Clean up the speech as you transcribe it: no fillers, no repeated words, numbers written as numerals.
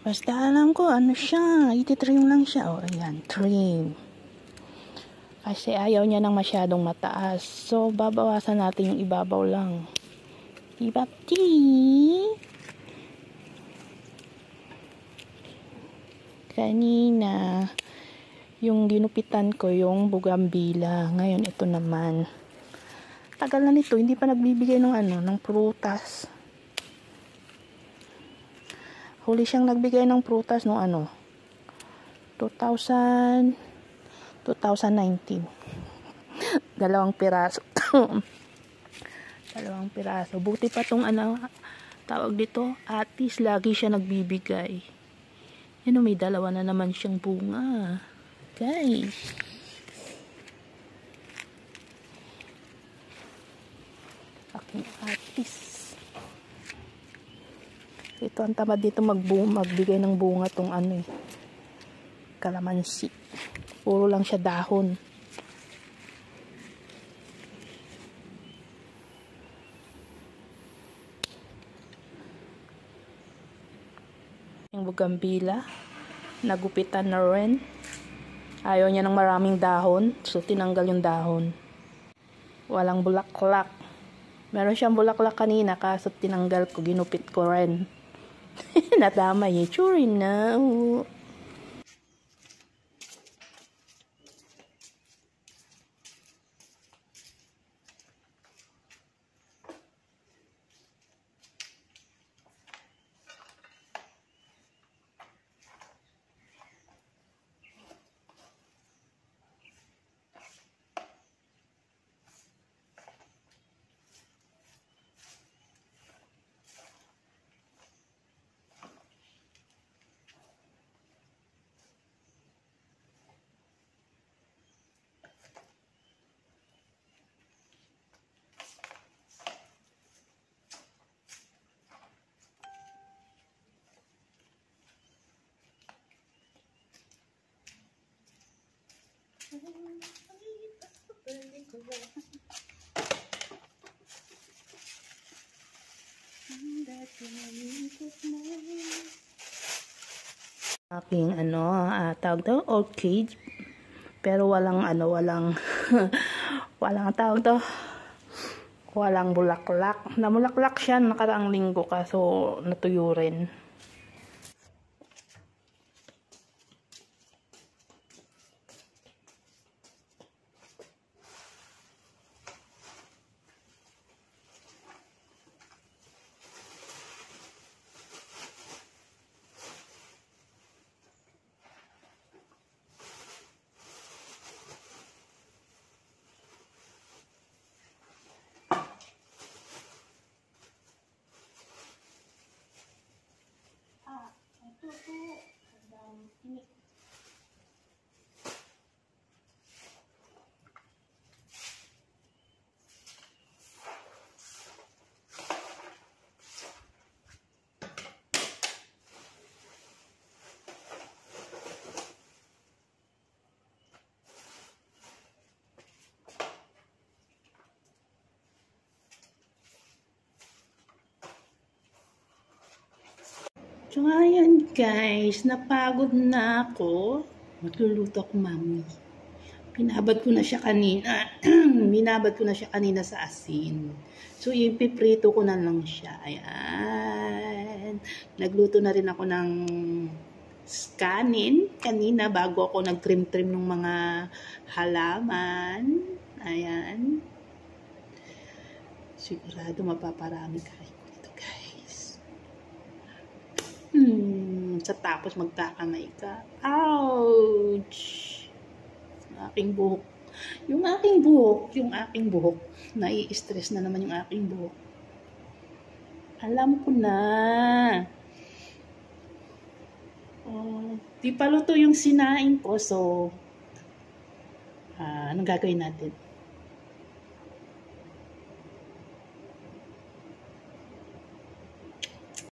Basta alam ko, ano siya, iti-trim lang siya. O, ayan, trim. Kasi ayaw niya ng masyadong mataas. So, babawasan natin yung ibabaw lang. Ibapti! Kanina, yung ginupitan ko yung bugambila. Ngayon, ito naman. Tagal na nito, hindi pa nagbibigay ng ng prutas. Huli siyang nagbigay ng prutas no 2019. Dalawang piraso. Dalawang piraso. Buti pa tong tawag dito, atis, lagi siya nagbibigay. May dalawa na naman siyang bunga. Guys. Aking atis. Ito ang tamad dito magbigay ng bunga tong kalamansi. Puro lang siya dahon. Yung bugambila, nagupitan na rin. Ayaw niya ng maraming dahon, so tinanggal yung dahon. Walang bulaklak. Meron siyang bulaklak kanina, kaso tinanggal ko, ginupit ko rin. Nadama yung tsuri na. Aking tawag daw orchid, pero walang walang tawag daw, walang bulaklak. Namulaklak siya nakaraang linggo kaso natuyo rin. So, ayan guys, napagod na ako. Magluluto ako, mami. Binabad ko na siya kanina. Binabad ko na siya kanina sa asin. So, ipiprito ko na lang siya. Ayan. Nagluto na rin ako ng kanin kanina bago ako nag-trim-trim ng mga halaman. Ayan. Sigurado mapaparami kayo. Sa tapos magkakamay ka. Ouch! Aking buhok. Yung aking buhok. Nai-stress na naman yung aking buhok. Alam ko na. Di pa luto yung sinaing ko. So, anong gagawin natin?